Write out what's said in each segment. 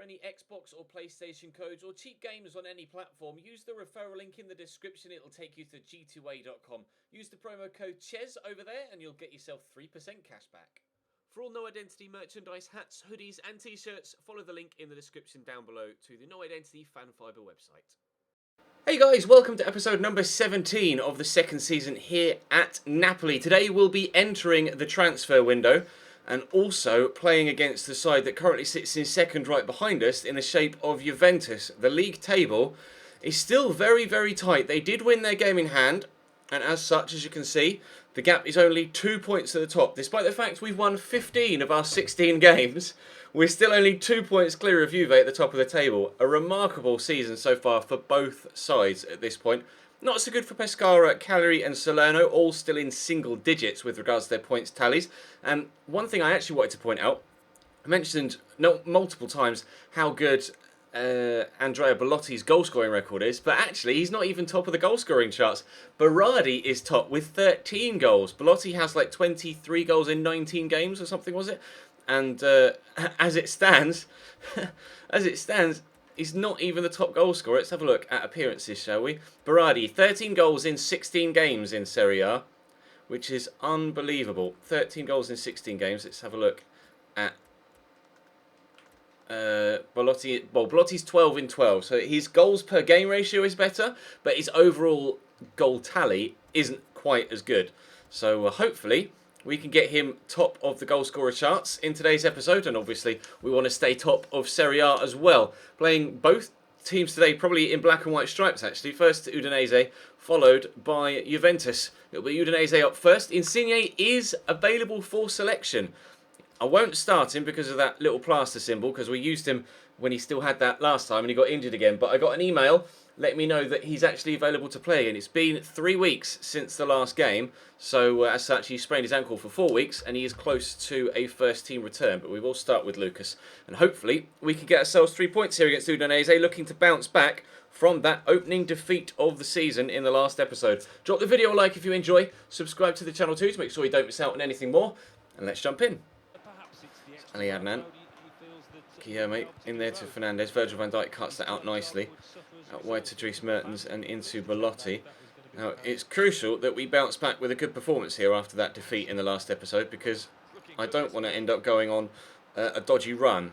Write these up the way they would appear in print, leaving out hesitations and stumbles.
any Xbox or PlayStation codes or cheap games on any platform, use the referral link in the description. It'll take you to g2a.com. Use the promo code CHES over there and you'll get yourself 3% cash back. For all No Identity merchandise, hats, hoodies and t-shirts, follow the link in the description down below to the No Identity Fan Fibre website. Hey guys, welcome to episode number 17 of the second season here at Napoli. Today we'll be entering the transfer window and also playing against the side that currently sits in second right behind us in the shape of Juventus. The league table is still very, very tight. They did win their game in hand, and as such, as you can see, the gap is only 2 points to the top. Despite the fact we've won 15 of our 16 games, we're still only 2 points clear of Juve at the top of the table. A remarkable season so far for both sides at this point. Not so good for Pescara, Cagliari and Salerno, all still in single digits with regards to their points tallies. And one thing I actually wanted to point out, I mentioned multiple times how good Andrea Belotti's goal-scoring record is, but actually he's not even top of the goal-scoring charts. Berardi is top with 13 goals. Belotti has like 23 goals in 19 games or something, was it? And as it stands, he's not even the top goal scorer. Let's have a look at appearances, shall we? Berardi, 13 goals in 16 games in Serie A, which is unbelievable. 13 goals in 16 games. Let's have a look at Belotti. Well, Belotti's 12 in 12, so his goals per game ratio is better, but his overall goal tally isn't quite as good. So hopefully we can get him top of the goal scorer charts in today's episode, and obviously we want to stay top of Serie A as well. Playing both teams today, probably in black and white stripes actually. First Udinese, followed by Juventus. It'll be Udinese up first. Insigne is available for selection. I won't start him because of that little plaster symbol, because we used him when he still had that last time and he got injured again. But I got an email letting me know that he's actually available to play again. It's been 3 weeks since the last game, so as such he sprained his ankle for 4 weeks and he is close to a first team return. But we will start with Lucas and hopefully we can get ourselves 3 points here against Udinese, looking to bounce back from that opening defeat of the season in the last episode. Drop the video a like if you enjoy, subscribe to the channel too to make sure you don't miss out on anything more, and let's jump in. Ali Adnan, Guilherme in there to Fernandez. Virgil van Dijk cuts that out nicely. Out wide to Dries Mertens and into Belotti. Now, it's crucial that we bounce back with a good performance here after that defeat in the last episode, because I don't want to end up going on a dodgy run.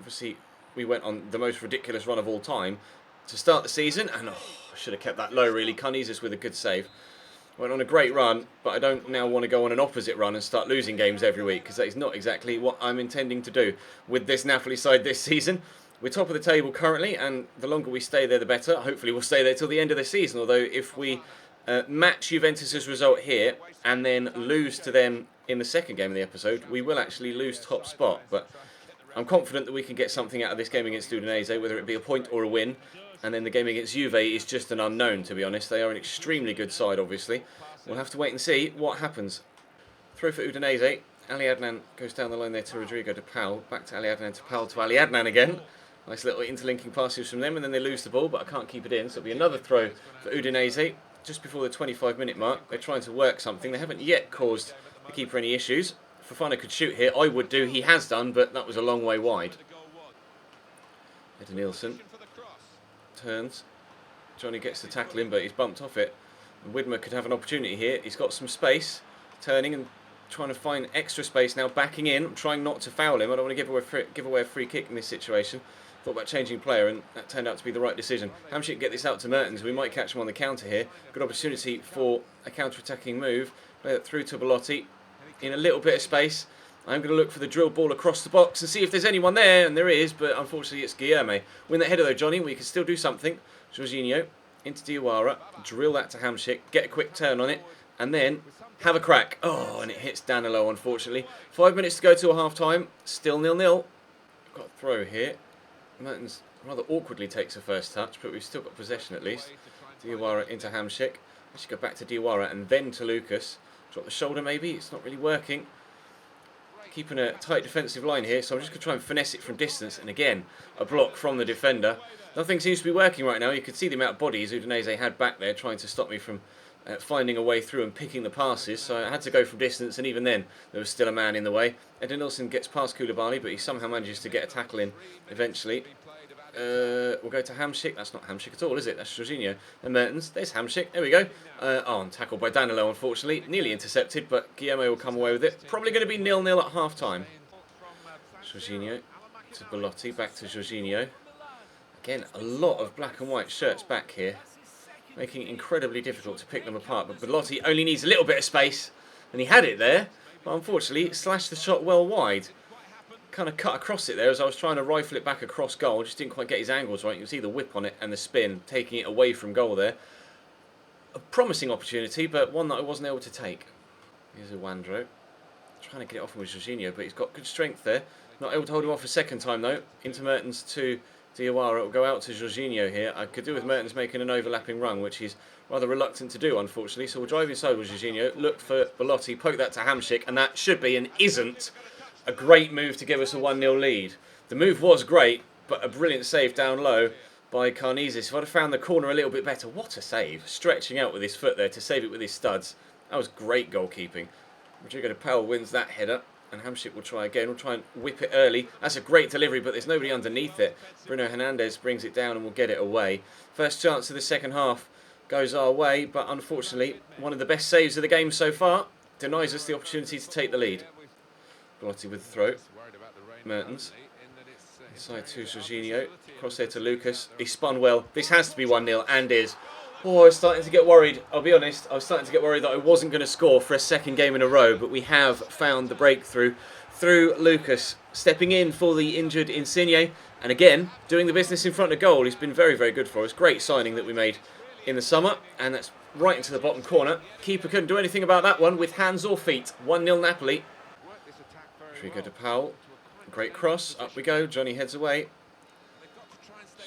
Obviously, we went on the most ridiculous run of all time to start the season, and I should have kept that low really. Canizas with a good save. Went on a great run, but I don't now want to go on an opposite run and start losing games every week, because that is not exactly what I'm intending to do with this Napoli side this season. We're top of the table currently, and the longer we stay there, the better. Hopefully we'll stay there till the end of the season, although if we match Juventus' result here and then lose to them in the second game of the episode, we will actually lose top spot. But I'm confident that we can get something out of this game against Udinese, whether it be a point or a win. And then the game against Juve is just an unknown, to be honest. They are an extremely good side, obviously. We'll have to wait and see what happens. Throw for Udinese. Ali Adnan goes down the line there to Rodrigo de Paul. Back to Ali Adnan to Paul to Ali Adnan again. Nice little interlinking passes from them, and then they lose the ball, but I can't keep it in. So it'll be another throw for Udinese just before the 25-minute mark. They're trying to work something. They haven't yet caused the keeper any issues. Fofana could shoot here. I would do. He has done, but that was a long way wide. Eder Nielsen turns. Johnny gets to tackle him, but he's bumped off it. And Widmer could have an opportunity here. He's got some space, turning and trying to find extra space now, backing in. I'm trying not to foul him. I don't want to give away a free kick in this situation. Thought about changing player, and that turned out to be the right decision. Hamsik get this out to Mertens. We might catch him on the counter here. Good opportunity for a counter-attacking move. Play it through to Belotti in a little bit of space. I'm going to look for the drill ball across the box and see if there's anyone there, and there is, but unfortunately it's Guilherme. Win that header though, Johnny. We can still do something. Jorginho into Diawara. Drill that to Hamsik. Get a quick turn on it, and then have a crack. Oh, and it hits Danilo, unfortunately. 5 minutes to go to a half-time. Still 0-0. Got a throw here. Mertens rather awkwardly takes a first touch, but we've still got possession at least. Diawara into Hamsik. I should go back to Diawara and then to Lucas. Drop the shoulder maybe. It's not really working. Keeping a tight defensive line here, so I'm just going to try and finesse it from distance. And again, a block from the defender. Nothing seems to be working right now. You could see the amount of bodies Udinese had back there trying to stop me from finding a way through and picking the passes, so I had to go from distance, and even then there was still a man in the way. Edenilson gets past Koulibaly, but he somehow manages to get a tackle in eventually. We'll go to Hamsik. That's not Hamsik at all, is it? That's Jorginho and Mertens. There's Hamsik. There we go. And tackled by Danilo, unfortunately. Nearly intercepted, but Guillermo will come away with it. Probably going to be 0-0 at half-time. Jorginho to Belotti. Back to Jorginho. Again, a lot of black and white shirts back here, making it incredibly difficult to pick them apart. But Belotti only needs a little bit of space, and he had it there, but unfortunately slashed the shot well wide. Kind of cut across it there as I was trying to rifle it back across goal. Just didn't quite get his angles right. You can see the whip on it and the spin, taking it away from goal there. A promising opportunity, but one that I wasn't able to take. Here's Wandro. Trying to get it off with Jorginho, but he's got good strength there. Not able to hold him off a second time though. Into Mertens to Diawara. It will go out to Jorginho here. I could do with Mertens making an overlapping run, which he's rather reluctant to do, unfortunately. So we'll drive inside with Jorginho. Look for Belotti. Poke that to Hamsik, and that should be and isn't a great move to give us a 1-0 lead. The move was great, but a brilliant save down low by Carnesis. If I'd have found the corner a little bit better, what a save. Stretching out with his foot there to save it with his studs. That was great goalkeeping. Rodrigo de Paul wins that header, and Hamsik will try again. We'll try and whip it early. That's a great delivery, but there's nobody underneath it. Bruno Hernandez brings it down and will get it away. First chance of the second half goes our way, but unfortunately, one of the best saves of the game so far denies us the opportunity to take the lead. Belotti with the throw. Mertens. Inside to Jorginho. Cross there to Lucas. He spun well. This has to be 1-0 and is. Oh, I was starting to get worried. I'll be honest. I was starting to get worried that I wasn't going to score for a second game in a row. But we have found the breakthrough through Lucas. Stepping in for the injured Insigne. And again, doing the business in front of goal. He's been very, very good for us. Great signing that we made in the summer. And that's right into the bottom corner. Keeper couldn't do anything about that one with hands or feet. 1-0 Napoli. Rodrigo de Paul, great cross, up we go, Johnny heads away.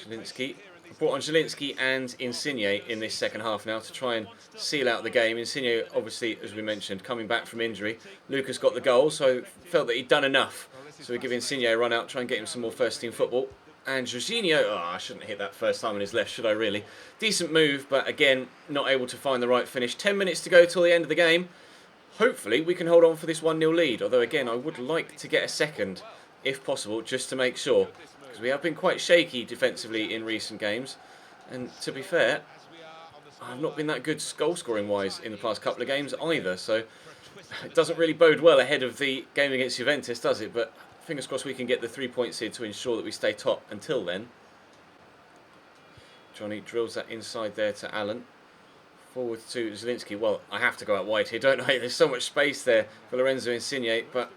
Zielinski, brought on Zielinski and Insigne in this second half now to try and seal out the game. Insigne, obviously, as we mentioned, coming back from injury. Lucas got the goal, so felt that he'd done enough. So we give Insigne a run out, try and get him some more first team football. And Jorginho, oh, I shouldn't hit that first time on his left, should I really? Decent move, but again, not able to find the right finish. 10 minutes to go till the end of the game. Hopefully we can hold on for this 1-0 lead, although again I would like to get a second if possible just to make sure, because we have been quite shaky defensively in recent games, and to be fair I've not been that good goal scoring wise in the past couple of games either, so it doesn't really bode well ahead of the game against Juventus, does it? But fingers crossed we can get the 3 points here to ensure that we stay top until then. Johnny drills that inside there to Allen. Forward to Zielinski. Well, I have to go out wide here, don't I? There's so much space there for Lorenzo Insigne, but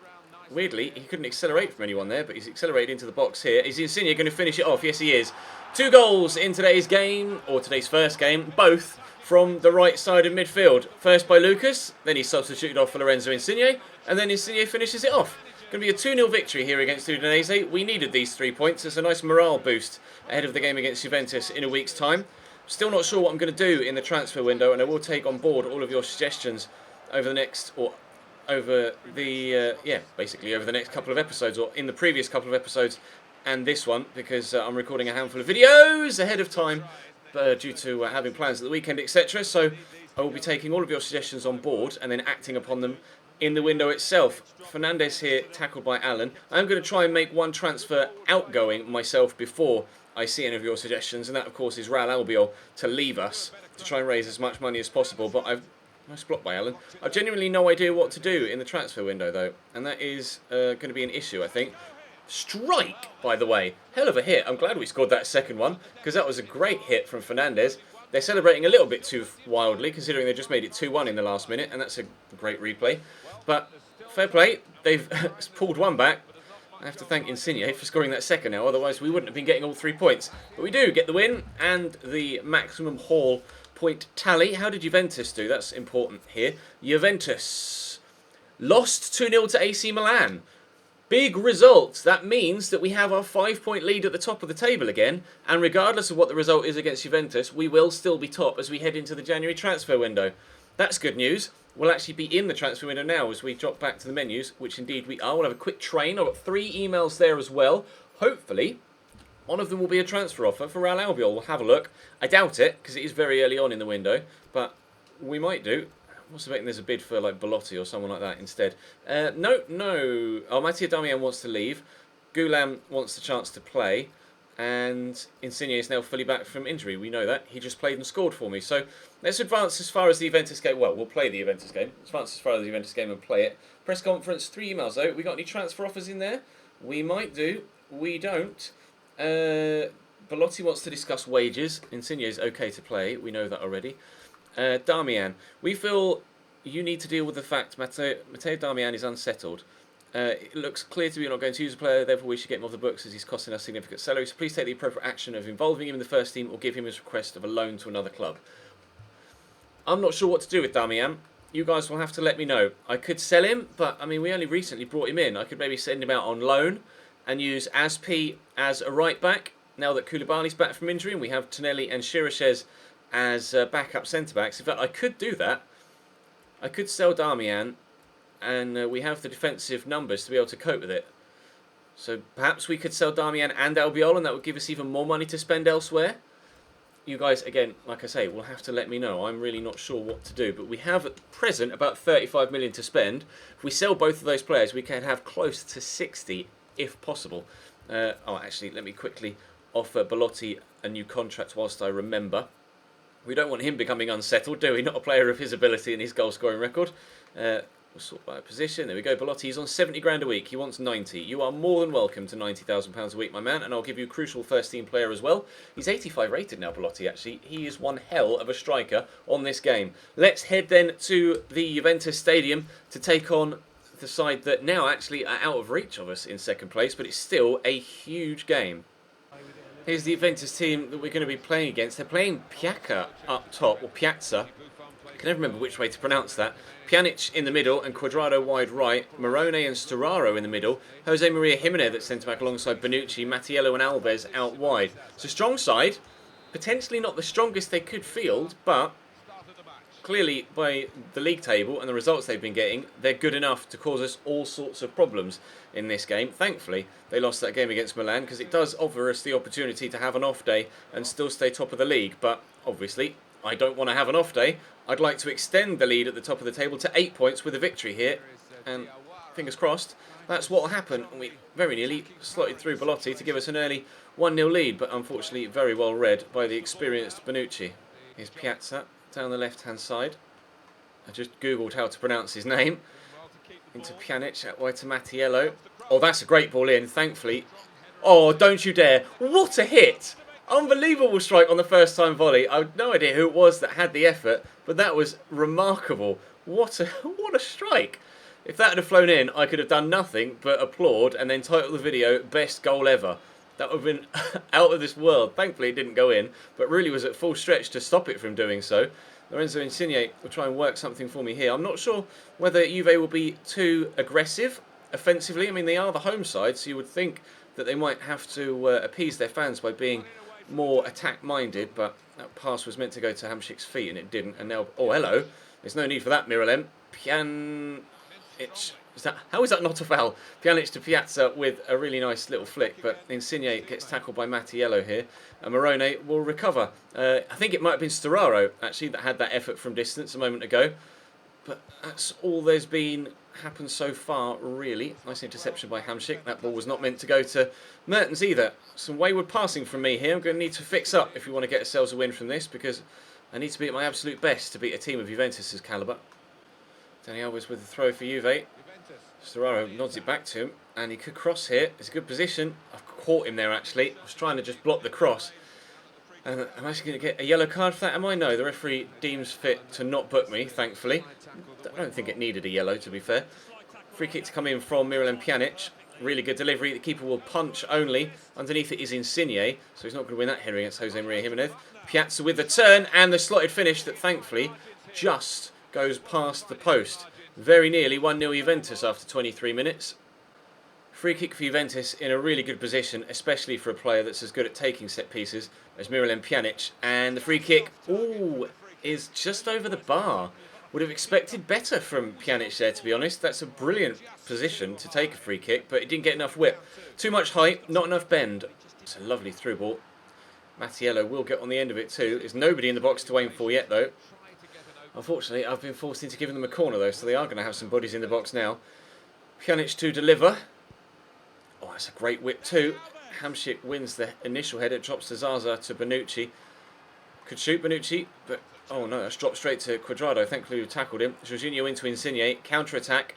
weirdly, he couldn't accelerate from anyone there, but he's accelerated into the box here. Is Insigne going to finish it off? Yes, he is. 2 goals in today's game, or today's first game, both from the right side of midfield. First by Lucas, then he's substituted off for Lorenzo Insigne, and then Insigne finishes it off. Going to be a 2-0 victory here against Udinese. We needed these 3 points as a nice morale boost ahead of the game against Juventus in a week's time. Still not sure what I'm going to do in the transfer window, and I will take on board all of your suggestions over the next, or over the, basically over the next couple of episodes, or in the previous couple of episodes and this one, because I'm recording a handful of videos ahead of time due to having plans at the weekend, etc. So I will be taking all of your suggestions on board and then acting upon them in the window itself. Fernandez here, tackled by Allen. I'm going to try and make one transfer outgoing myself before I see any of your suggestions, and that of course is Real Albiol to leave us to try and raise as much money as possible. But nice block by Allen. I've genuinely no idea what to do in the transfer window though, and that is going to be an issue, I think. Strike, by the way, hell of a hit. I'm glad we scored that second one, because that was a great hit from Fernandez. They're celebrating a little bit too wildly, considering they just made it 2-1 in the last minute, and that's a great replay. But fair play, they've pulled one back. I have to thank Insigne for scoring that second now, otherwise we wouldn't have been getting all 3 points. But we do get the win and the maximum haul point tally. How did Juventus do? That's important here. Juventus lost 2-0 to AC Milan. Big result. That means that we have our 5-point lead at the top of the table again, and regardless of what the result is against Juventus, we will still be top as we head into the January transfer window. That's good news. We'll actually be in the transfer window now as we drop back to the menus, which indeed we are. We'll have a quick train. I've got 3 emails there as well. Hopefully, one of them will be a transfer offer for Real Albiol. We'll have a look. I doubt it, because it is very early on in the window, but we might do. I'm also betting there's a bid for like Belotti or someone like that instead. No. Oh, Mattia Darmian wants to leave. Gulam wants the chance to play. And Insigne is now fully back from injury. We know that. He just played and scored for me. So let's advance as far as the Juventus game. Well, we'll play the Juventus game. Advance as far as the Juventus game and play it. Press conference, 3 emails though. We got any transfer offers in there? We might do. We don't. Belotti wants to discuss wages. Insigne is okay to play. We know that already. Darmian. We feel you need to deal with the fact Matteo Darmian is unsettled. It looks clear to me you're not going to use a player, therefore we should get him off the books as he's costing us significant salary. So please take the appropriate action of involving him in the first team or give him his request of a loan to another club. I'm not sure what to do with Darmian. You guys will have to let me know. I could sell him, but I mean we only recently brought him in. I could maybe send him out on loan and use Aspi as a right back now that Koulibaly's back from injury and we have Tonelli and Shirachez as backup centre backs. In fact, I could do that. I could sell Darmian. And we have the defensive numbers to be able to cope with it. So perhaps we could sell Darmian and Albiol, and that would give us even more money to spend elsewhere. You guys, again, like I say, will have to let me know. I'm really not sure what to do. But we have at present about 35 million to spend. If we sell both of those players, we can have close to 60 if possible. Actually, let me quickly offer Belotti a new contract whilst I remember. We don't want him becoming unsettled, do we? Not a player of his ability and his goal-scoring record. We'll sort by position. There we go. Belotti's on 70 grand a week. He wants 90. You are more than welcome to £90,000 a week, my man, and I'll give you a crucial first-team player as well. He's 85 rated now, Belotti, actually. He is one hell of a striker on this game. Let's head then to the Juventus Stadium to take on the side that now actually are out of reach of us in second place, but it's still a huge game. Here's the Juventus team that we're going to be playing against. They're playing Piazza up top, or Piazza. I can never remember which way to pronounce that. Pjanic in the middle and Cuadrado wide right. Morone and Storaro in the middle. Jose Maria Jimenez at centre-back alongside Bonucci, Mattiello and Alves out wide. It's a strong side. Potentially not the strongest they could field, but clearly by the league table and the results they've been getting, they're good enough to cause us all sorts of problems in this game. Thankfully, they lost that game against Milan because it does offer us the opportunity to have an off day and still stay top of the league. But obviously, I don't want to have an off day. I'd like to extend the lead at the top of the table to 8 points with a victory here. And fingers crossed, that's what will happen. We very nearly slotted through Belotti to give us an early 1-0 lead, but unfortunately very well read by the experienced Bonucci. Here's Piazza down the left-hand side. I just googled how to pronounce his name. Into Pjanic, out wide to Mattiello. Oh, that's a great ball in, thankfully. Oh, don't you dare. What a hit! Unbelievable strike on the first time volley. I have no idea who it was that had the effort, but that was remarkable. What a strike. If that had flown in, I could have done nothing but applaud and then title the video best goal ever. That would have been out of this world. Thankfully it didn't go in, but really was at full stretch to stop it from doing so. Lorenzo Insigne will try and work something for me here. I'm not sure whether Juve will be too aggressive offensively. I mean, they are the home side, so you would think that they might have to appease their fans by being more attack-minded, but that pass was meant to go to Hamšík's feet and it didn't. And now, oh hello, there's no need for that, Miralem. Pjanic, how is that not a foul? Pjanic to Piazza with a really nice little flick, but Insigne gets tackled by Mattiello here, and Morone will recover. I think it might have been Storaro actually that had that effort from distance a moment ago, but that's all there's been happened so far, really. Nice interception by Hamšík. That ball was not meant to go to Mertens either. Some wayward passing from me here. I'm going to need to fix up if we want to get ourselves a win from this, because I need to be at my absolute best to beat a team of Juventus' calibre. Dani Alves with the throw for Juve. Storaro nods it back to him, and he could cross here. It's a good position. I've caught him there actually. I was trying to just block the cross. And I'm actually going to get a yellow card for that, am I? No, the referee deems fit to not book me, thankfully. I don't think it needed a yellow, to be fair. Free kick to come in from Miralem Pjanic. Really good delivery. The keeper will punch only. Underneath it is Insigne, so he's not going to win that header against Jose Maria Jimenez. Piazza with the turn and the slotted finish that thankfully just goes past the post. Very nearly 1-0 Juventus after 23 minutes. Free kick for Juventus in a really good position, especially for a player that's as good at taking set pieces as Miralem Pjanic. And the free kick, is just over the bar. Would have expected better from Pjanic there, to be honest. That's a brilliant position to take a free kick, but it didn't get enough whip. Too much height, not enough bend. It's a lovely through ball. Mattiello will get on the end of it too. There's nobody in the box to aim for yet, though. Unfortunately, I've been forced into giving them a corner though, so they are going to have some bodies in the box now. Pjanic to deliver. Oh, that's a great whip too. Hamšík wins the initial header, drops to Zaza to Bonucci. Could shoot Bonucci, but oh no, that's dropped straight to Cuadrado. Thankfully we tackled him. Jorginho into Insigne, counter-attack.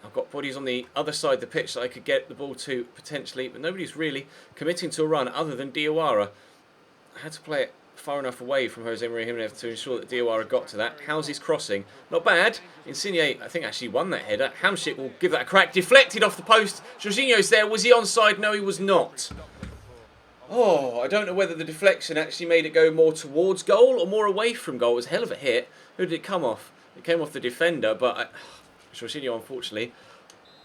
I've got bodies on the other side of the pitch that I could get the ball to potentially, but nobody's really committing to a run other than Diawara. I had to play it far enough away from Jose Maria Jimenez to ensure that Diawara got to that. How's his crossing? Not bad. Insigne, I think, actually won that header. Hamšík will give that a crack. Deflected off the post. Jorginho's there. Was he onside? No, he was not. Oh, I don't know whether the deflection actually made it go more towards goal or more away from goal. It was a hell of a hit. Who did it come off? It came off the defender, but Jorginho, unfortunately,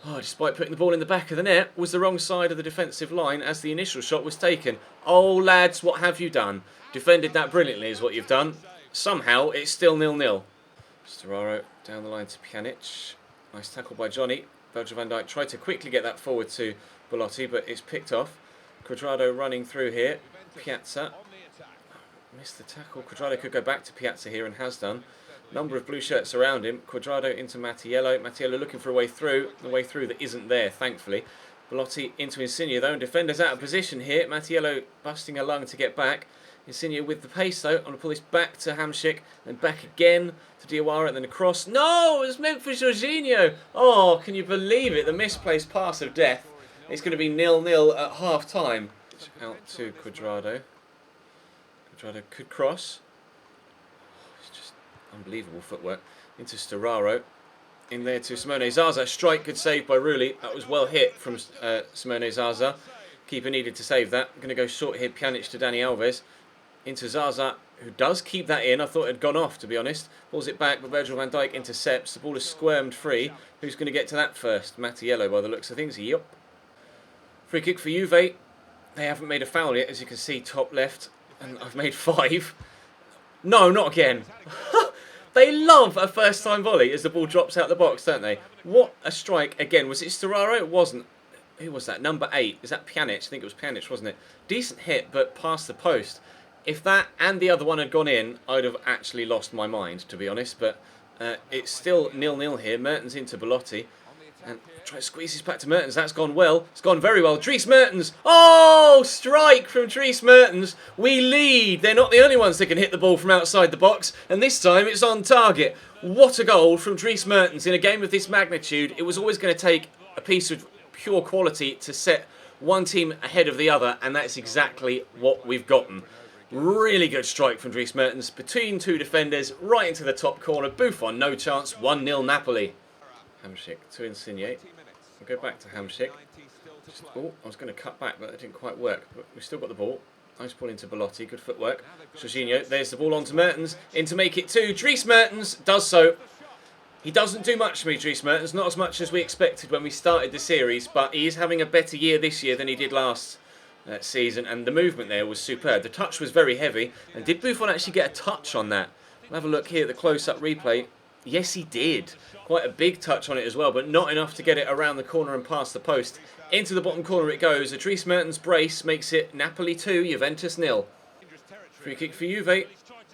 despite putting the ball in the back of the net, was the wrong side of the defensive line as the initial shot was taken. Oh, lads, what have you done? Defended that brilliantly is what you've done. Somehow, it's still 0-0. Storaro down the line to Pjanic. Nice tackle by Johnny. Virgil van Dijk tried to quickly get that forward to Belotti, but it's picked off. Cuadrado running through here. Piazza. Missed the tackle. Cuadrado could go back to Piazza here and has done. Number of blue shirts around him. Cuadrado into Mattiello. Mattiello looking for a way through. The way through that isn't there, thankfully. Belotti into Insigne though, and defenders out of position here. Mattiello busting a lung to get back. Insigne with the pace though. I'm going to pull this back to Hamšík, then back again to Diawara, and then across. No! It was meant for Jorginho! Oh, can you believe it? The misplaced pass of death. It's going to be 0-0 at half time. Out to Cuadrado. Cuadrado could cross. It's just unbelievable footwork. Into Storaro. In there to Simone Zaza. Strike, good save by Rulli. That was well hit from Simone Zaza. Keeper needed to save that. Going to go short here. Pjanic to Dani Alves. Into Zaza, who does keep that in. I thought it had gone off, to be honest. Pulls it back, but Virgil van Dijk intercepts. The ball is squirmed free. Who's going to get to that first? Mattiello, by the looks of things. Yup. Free kick for Juve. They haven't made a foul yet, as you can see, top left. And I've made 5. No, not again. They love a first-time volley as the ball drops out the box, don't they? What a strike. Again, was it Storaro? It wasn't. Who was that? Number 8. Is that Pjanic? I think it was Pjanic, wasn't it? Decent hit, but past the post. If that and the other one had gone in, I'd have actually lost my mind, to be honest. But it's still 0-0 here. Mertens into Belotti. And try to squeeze this back to Mertens. That's gone well. It's gone very well. Dries Mertens. Oh, strike from Dries Mertens. We lead. They're not the only ones that can hit the ball from outside the box. And this time it's on target. What a goal from Dries Mertens. In a game of this magnitude, it was always going to take a piece of pure quality to set one team ahead of the other. And that's exactly what we've gotten. Really good strike from Dries Mertens. Between two defenders, right into the top corner. Buffon, no chance. 1-0 Napoli. Hamšík to Insigne. We'll go back to Hamšík. Oh, I was going to cut back, but that didn't quite work. But we've still got the ball. Nice ball into Belotti. Good footwork. Jorginho, there's the ball on to Mertens. In to make it 2. Dries Mertens does so. He doesn't do much for me, Dries Mertens. Not as much as we expected when we started the series. But he is having a better year this year than he did last season. And the movement there was superb. The touch was very heavy. And did Buffon actually get a touch on that? We'll have a look here at the close-up replay. Yes, he did. Quite a big touch on it as well, but not enough to get it around the corner and past the post. Into the bottom corner it goes. A Dries Mertens brace makes it Napoli 2, Juventus 0. Free kick for Juve.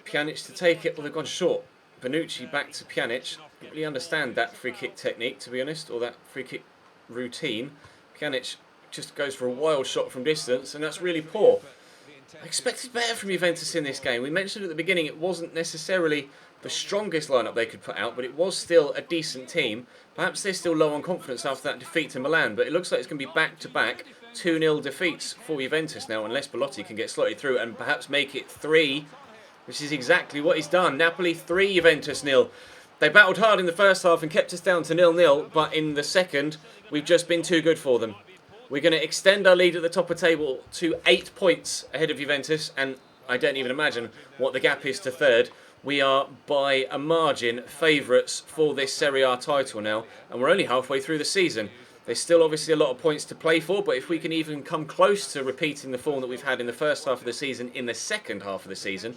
Pjanic to take it, well, they've gone short. Bonucci back to Pjanic. I don't really understand that free kick technique, to be honest, or that free kick routine. Pjanic just goes for a wild shot from distance, and that's really poor. I expected better from Juventus in this game. We mentioned at the beginning it wasn't necessarily the strongest lineup they could put out, but it was still a decent team. Perhaps they're still low on confidence after that defeat to Milan, but it looks like it's going to be back-to-back 2-0 defeats for Juventus now, unless Belotti can get slotted through and perhaps make it 3, which is exactly what he's done. Napoli 3, Juventus 0. They battled hard in the first half and kept us down to 0-0, but in the second, we've just been too good for them. We're going to extend our lead at the top of the table to 8 points ahead of Juventus, and I don't even imagine what the gap is to third. We are, by a margin, favourites for this Serie A title now, and we're only halfway through the season. There's still obviously a lot of points to play for, but if we can even come close to repeating the form that we've had in the first half of the season in the second half of the season,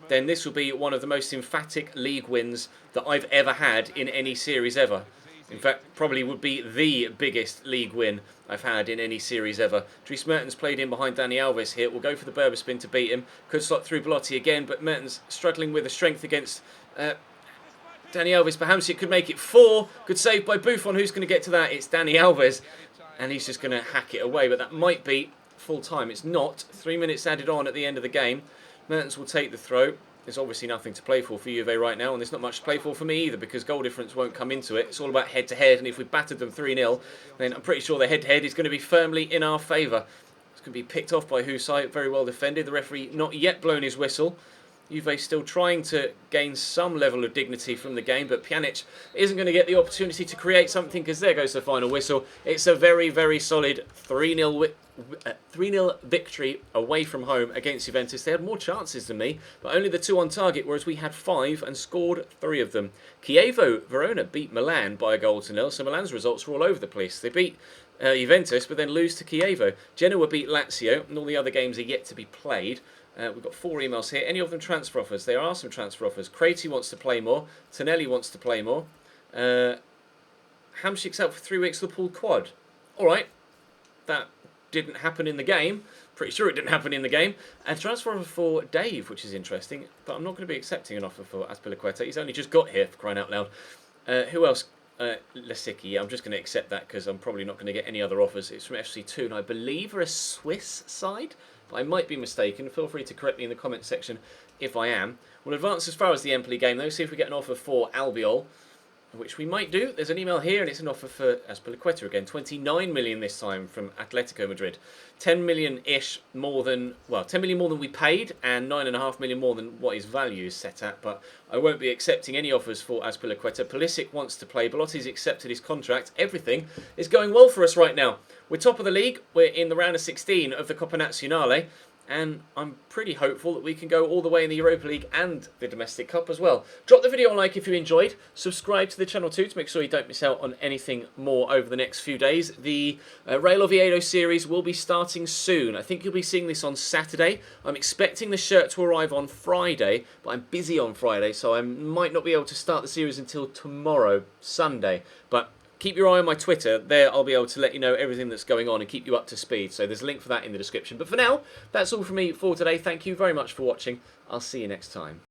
then this will be one of the most emphatic league wins that I've ever had in any series ever. In fact, probably would be the biggest league win I've had in any series ever. Dries Mertens played in behind Dani Alves here. We'll go for the Berber spin to beat him. Could slot through Belotti again, but Mertens struggling with the strength against Dani Alves, but Hamsik could make it 4. Good save by Buffon. Who's going to get to that? It's Dani Alves. And he's just going to hack it away. But that might be full time. It's not. 3 minutes added on at the end of the game. Mertens will take the throw. There's obviously nothing to play for Juve right now. And there's not much to play for me either, because goal difference won't come into it. It's all about head-to-head. And if we battered them 3-0, then I'm pretty sure the head-to-head is going to be firmly in our favour. It's going to be picked off by Husay. Very well defended. The referee not yet blown his whistle. Juve still trying to gain some level of dignity from the game, but Pjanic isn't going to get the opportunity to create something, because there goes the final whistle. It's a very, very solid 3-0 victory away from home against Juventus. They had more chances than me, but only the 2 on target, whereas we had 5 and scored 3 of them. Chievo Verona beat Milan by 1-0, so Milan's results were all over the place. They beat Juventus, but then lose to Chievo. Genoa beat Lazio, and all the other games are yet to be played. We've got 4 emails here. Any of them transfer offers? There are some transfer offers. Crati wants to play more. Tonelli wants to play more. Hamsik's out for 3 weeks with the pulled quad. Alright. That didn't happen in the game. Pretty sure it didn't happen in the game. A transfer offer for Dave, which is interesting. But I'm not going to be accepting an offer for Azpilicueta. He's only just got here, for crying out loud. Who else? Lasicki. I'm just going to accept that, because I'm probably not going to get any other offers. It's from FC2, and I believe are a Swiss side. I might be mistaken. Feel free to correct me in the comments section if I am. We'll advance as far as the Empoli game, though. See if we get an offer for Albiol, which we might do. There's an email here, and it's an offer for Azpilicueta again. 29 million this time from Atletico Madrid. 10 million-ish more than, well, 10 million more than we paid, and 9.5 million more than what his value is set at. But I won't be accepting any offers for Azpilicueta. Pulisic wants to play. Belotti's accepted his contract. Everything is going well for us right now. We're top of the league. We're in the round of 16 of the Coppa Nazionale. And I'm pretty hopeful that we can go all the way in the Europa League and the Domestic Cup as well. Drop the video a like if you enjoyed. Subscribe to the channel too to make sure you don't miss out on anything more over the next few days. The Real Oviedo series will be starting soon. I think you'll be seeing this on Saturday. I'm expecting the shirt to arrive on Friday, but I'm busy on Friday, so I might not be able to start the series until tomorrow, Sunday. But keep your eye on my Twitter. There I'll be able to let you know everything that's going on and keep you up to speed. So there's a link for that in the description. But for now, that's all from me for today. Thank you very much for watching. I'll see you next time.